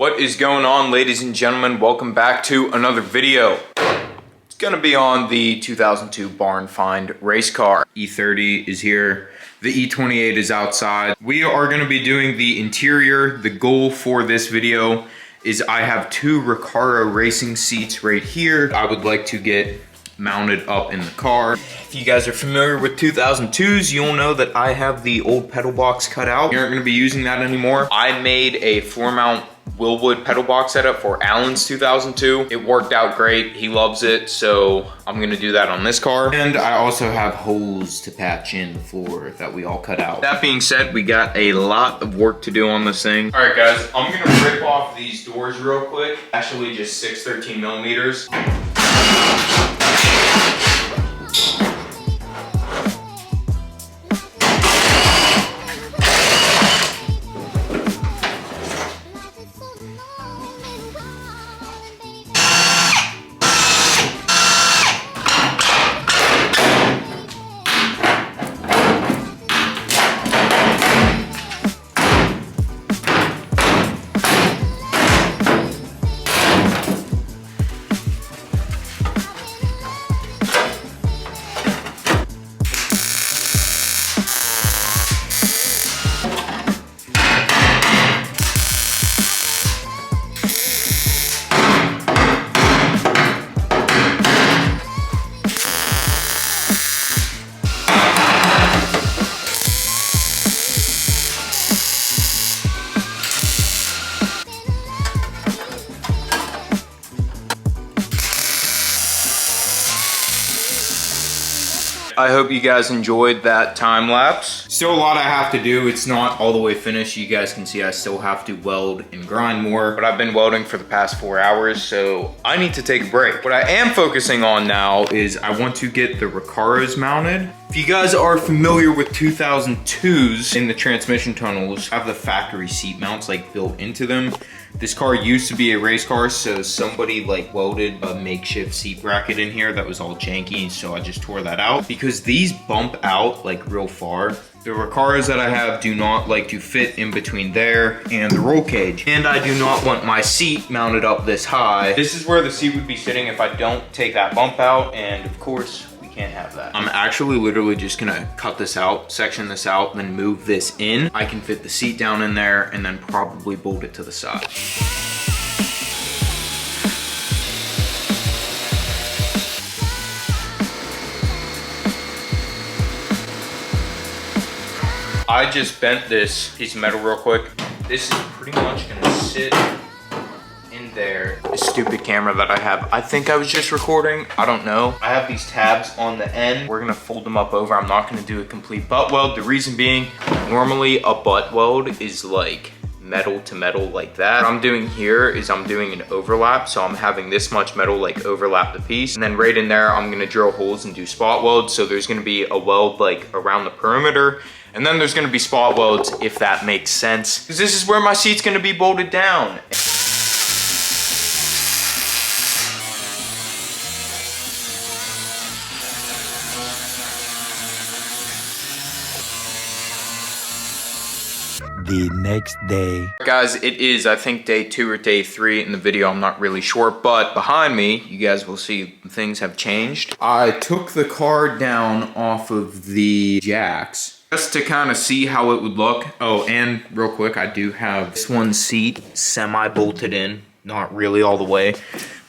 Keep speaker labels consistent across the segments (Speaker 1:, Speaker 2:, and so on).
Speaker 1: What is going on, ladies and gentlemen? Welcome back to another video. It's gonna be on the 2002 barn find race car. E30 is here. The E28 is outside. We are gonna be doing the interior. The goal for this video is I have two Recaro racing seats right here. I would like to get mounted up in the car. If you guys are familiar with 2002s, you'll know that I have the old pedal box cut out. We aren't gonna be using that anymore. I made a floor mount Willwood pedal box setup for Alan's 2002. It worked out great. He loves it, so I'm gonna do that on this car. And I also have holes to patch in the floor that we all cut out. That being said, we got a lot of work to do on this thing. All right, guys, I'm gonna rip off these doors real quick. Actually, just 6 13mm. I hope you guys enjoyed that time lapse. Still a lot I have to do. It's not all the way finished. You guys can see I still have to weld and grind more, but I've been welding for the past 4 hours, so I need to take a break. What I am focusing on now is I want to get the Recaros mounted. If you guys are familiar with 2002s, in the transmission tunnels have the factory seat mounts like built into them. This car used to be a race car, so somebody like welded a makeshift seat bracket in here that was all janky, so I just tore that out. Because these bump out like real far, the Recaros that I have do not like to fit in between there and the roll cage. And I do not want my seat mounted up this high. This is where the seat would be sitting if I don't take that bump out, and of course, can't have that. I'm actually literally just gonna cut this out, section this out, then move this in. I can fit the seat down in there and then probably bolt it to the side. I just bent this piece of metal real quick. This is pretty much gonna sit in there. This stupid camera that I have, I think I was just recording, I don't know. I have these tabs on the end. We're gonna fold them up over. I'm not gonna do a complete butt weld. The reason being, normally a butt weld is like metal to metal like that. What I'm doing here is I'm doing an overlap, so I'm having this much metal like overlap the piece, and then right in there I'm gonna drill holes and do spot welds. So there's gonna be a weld like around the perimeter, and then there's gonna be spot welds, if that makes sense, because this is where my seat's gonna be bolted down.
Speaker 2: The next day.
Speaker 1: Guys, it is, I think, day 2 or day 3 in the video. I'm not really sure, but behind me, you guys will see things have changed. I took the car down off of the jacks just to kind of see how it would look. Oh, and real quick, I do have this one seat semi-bolted in, not really all the way.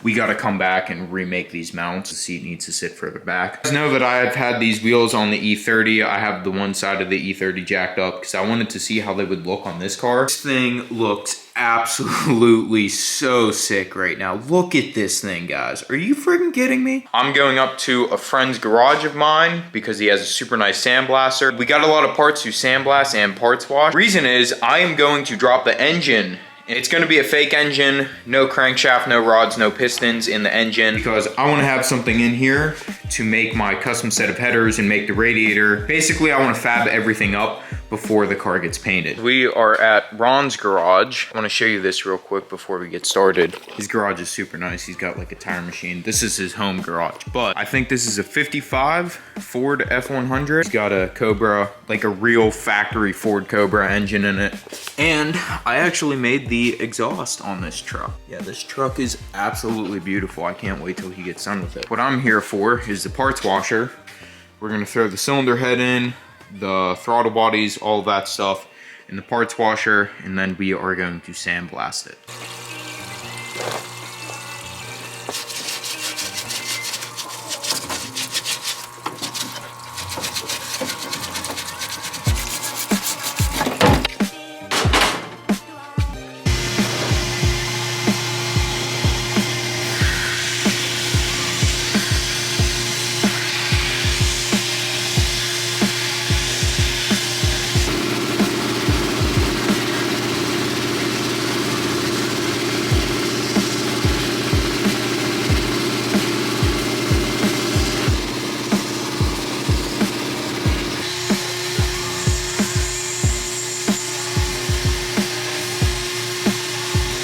Speaker 1: We gotta come back and remake these mounts. The seat needs to sit further back. You guys know that I've had these wheels on the E30. I have the one side of the E30 jacked up because I wanted to see how they would look on this car. This thing looks absolutely so sick right now. Look at this thing, guys. Are you freaking kidding me? I'm going up to a friend's garage of mine because he has a super nice sandblaster. We got a lot of parts to sandblast and parts wash. Reason is I am going to drop the engine. It's gonna be a fake engine, no crankshaft, no rods, no pistons in the engine, because I wanna have something in here to make my custom set of headers and make the radiator. Basically, I wanna fab everything up before the car gets painted. We are at Ron's garage. I want to show you this real quick before we get started. His garage is super nice. He's got like a tire machine. This is his home garage, but I think this is a 55 Ford F100. He's got a Cobra, like a real factory Ford Cobra engine in it. And I actually made the exhaust on this truck. Yeah, this truck is absolutely beautiful. I can't wait till he gets done with it. What I'm here for is the parts washer. We're gonna throw the cylinder head in, the throttle bodies, all that stuff in the parts washer, and then we are going to sandblast it.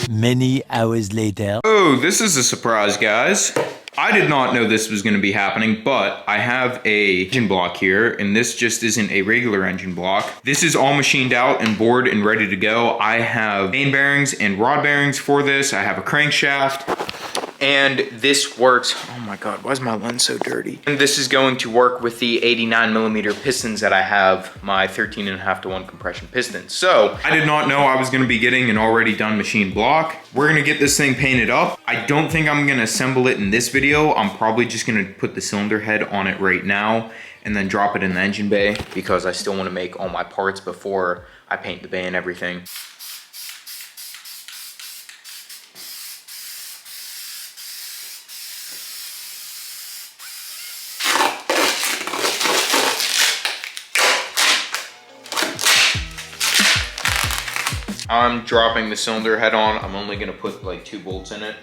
Speaker 2: Many hours later.
Speaker 1: Oh, this is a surprise, guys. I did not know this was gonna be happening, but I have a engine block here, and this just isn't a regular engine block. This is all machined out and bored and ready to go. I have main bearings and rod bearings for this. I have a crankshaft. And this works, oh my God, why is my lens so dirty? And this is going to work with the 89mm pistons that I have, my 13.5:1 compression pistons. So I did not know I was gonna be getting an already done machine block. We're gonna get this thing painted up. I don't think I'm gonna assemble it in this video. I'm probably just gonna put the cylinder head on it right now and then drop it in the engine bay because I still wanna make all my parts before I paint the bay and everything. I'm dropping the cylinder head on. I'm only gonna put like 2 bolts in it.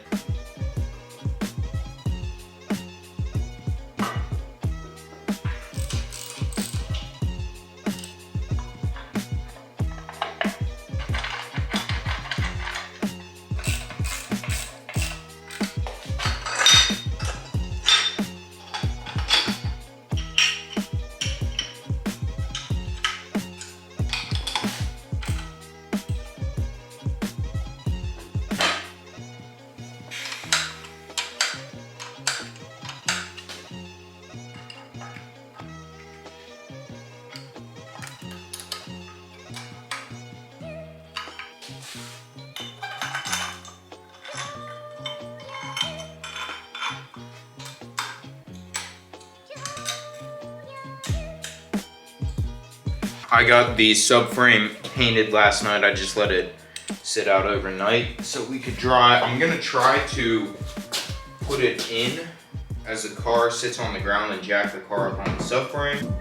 Speaker 1: I got the subframe painted last night. I just let it sit out overnight so we could dry. I'm gonna try to put it in as the car sits on the ground and jack the car up on the subframe.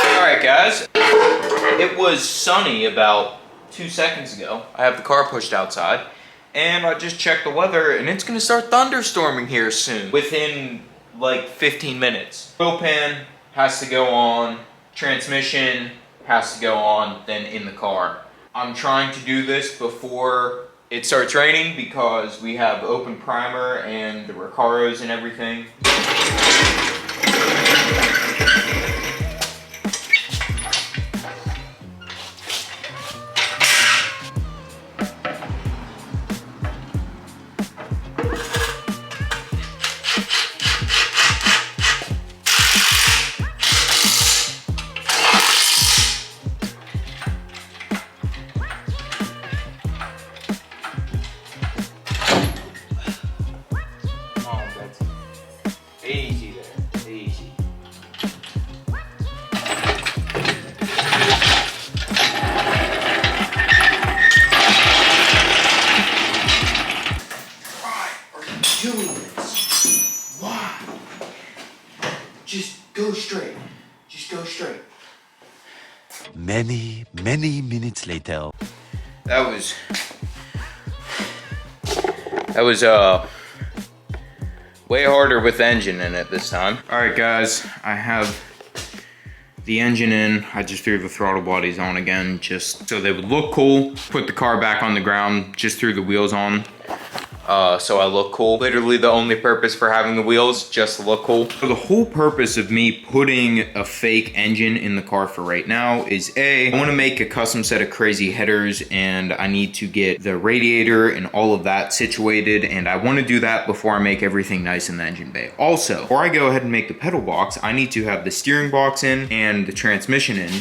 Speaker 1: Alright guys, it was sunny about 2 seconds ago. I have the car pushed outside and I just checked the weather and it's gonna start thunderstorming here soon, within like 15 minutes. Oil pan has to go on, transmission has to go on, then in the car. I'm trying to do this before it starts raining because we have open primer and the Recaros and everything. Easy there, easy.
Speaker 2: Many minutes later.
Speaker 1: That was way harder with the engine in it this time. All right, guys, I have the engine in. I just threw the throttle bodies on again, just so they would look cool. Put the car back on the ground, just threw the wheels on. So I look cool. Literally the only purpose for having the wheels, just to look cool. So the whole purpose of me putting a fake engine in the car for right now is I want to make a custom set of crazy headers, and I need to get the radiator and all of that situated, and I want to do that before I make everything nice in the engine bay. Also, before I go ahead and make the pedal box, I need to have the steering box in and the transmission in,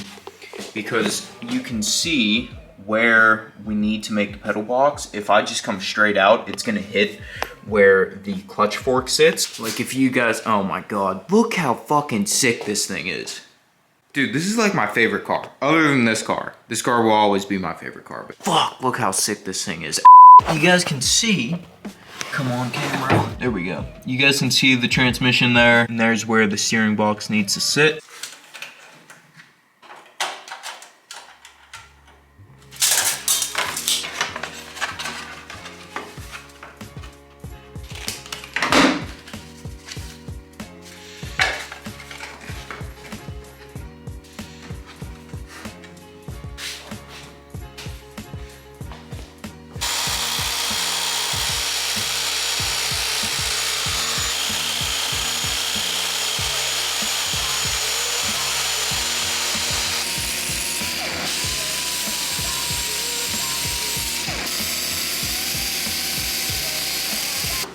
Speaker 1: because you can see where we need to make the pedal box. If I just come straight out, it's gonna hit where the clutch fork sits. Like if you guys, oh my God, look how fucking sick this thing is. Dude, this is like my favorite car. Other than this car. This car will always be my favorite car, but fuck, look how sick this thing is. You guys can see, come on camera, there we go. You guys can see the transmission there, and there's where the steering box needs to sit.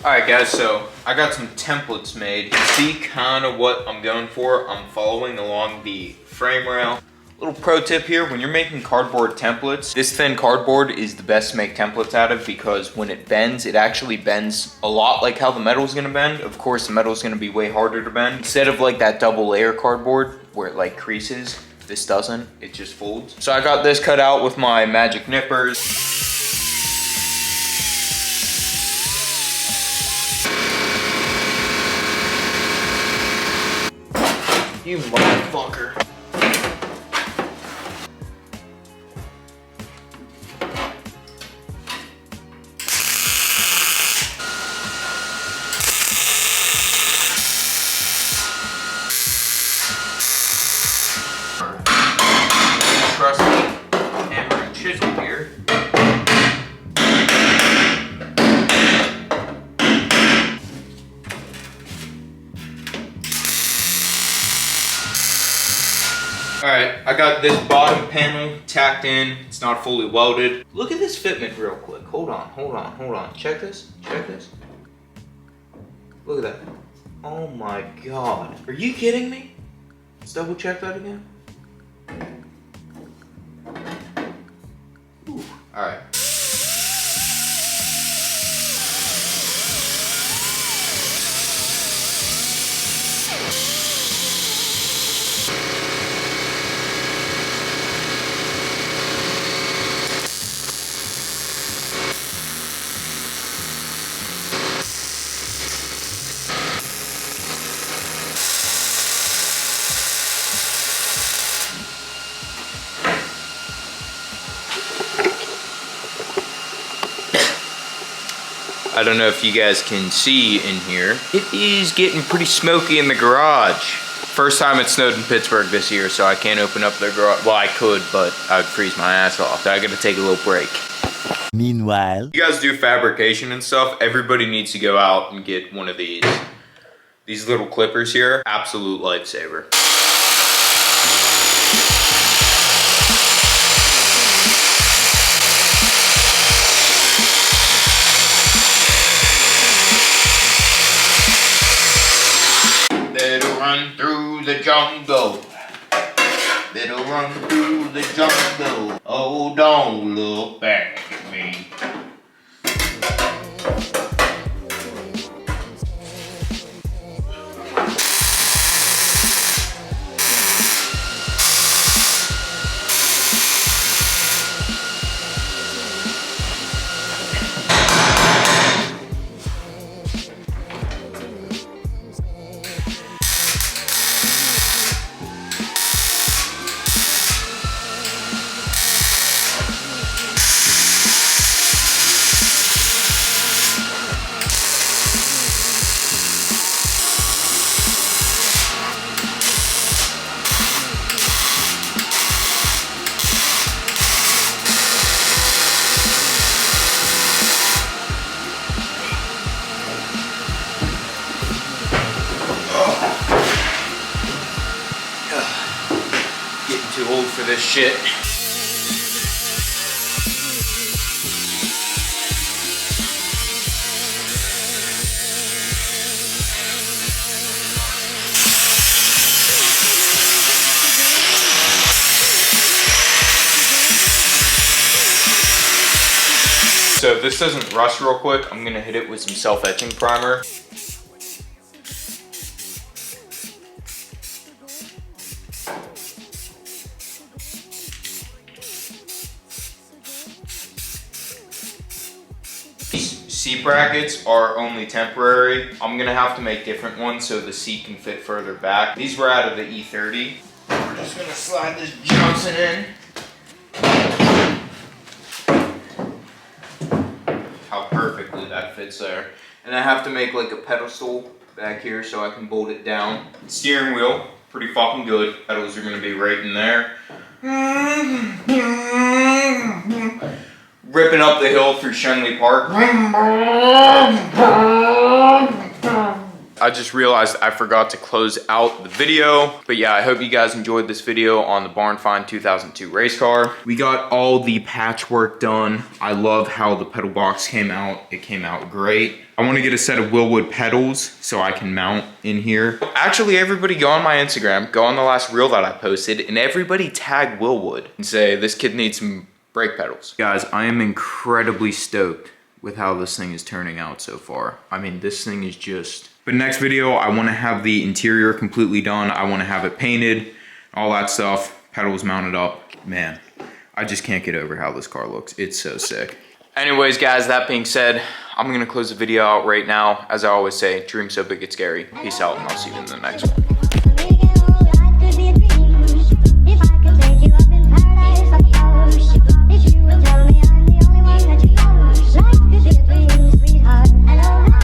Speaker 1: Alright guys, so I got some templates made. See kind of what I'm going for. I'm following along the frame rail. Little pro tip here, when you're making cardboard templates, this thin cardboard is the best to make templates out of, because when it bends, it actually bends a lot like how the metal is gonna bend. Of course, the metal is gonna be way harder to bend. Instead of like that double layer cardboard where it like creases, this doesn't, it just folds. So I got this cut out with my magic nippers. You motherfucker. Trusty hammer and chisel here. Alright, I got this bottom panel tacked in. It's not fully welded. Look at this fitment real quick. Hold on. Check this. Look at that. Oh my God. Are you kidding me? Let's double check that again. Alright. I don't know if you guys can see in here. It is getting pretty smoky in the garage. First time it snowed in Pittsburgh this year, so I can't open up the garage. Well, I could, but I'd freeze my ass off. So I gotta take a little break.
Speaker 2: Meanwhile,
Speaker 1: you guys do fabrication and stuff, everybody needs to go out and get one of these. These little clippers here, absolute lifesaver. Run through the jungle. Little run through the jungle. Oh, don't look back at me. this shit. So if this doesn't rust real quick, I'm gonna hit it with some self-etching primer. These seat brackets are only temporary. I'm gonna have to make different ones so the seat can fit further back. These were out of the E30. We're just gonna slide this Johnson in. How perfectly that fits there. And I have to make like a pedestal back here so I can bolt it down. Steering wheel, pretty fucking good. Pedals are gonna be right in there. Ripping up the hill through Shenley Park. I just realized I forgot to close out the video. But yeah, I hope you guys enjoyed this video on the Barn Find 2002 race car. We got all the patchwork done. I love how the pedal box came out. It came out great. I want to get a set of Willwood pedals so I can mount in here. Actually, everybody go on my Instagram, go on the last reel that I posted, and everybody tag Willwood and say, this kid needs some brake pedals. Guys, I am incredibly stoked with how this thing is turning out so far. I mean, this thing is just... But next video, I want to have the interior completely done. I want to have it painted, all that stuff, pedals mounted up. Man, I just can't get over how this car looks. It's so sick. Anyways, guys, that being said, I'm going to close the video out right now. As I always say, dream so big it's scary. Peace out, and I'll see you in the next one.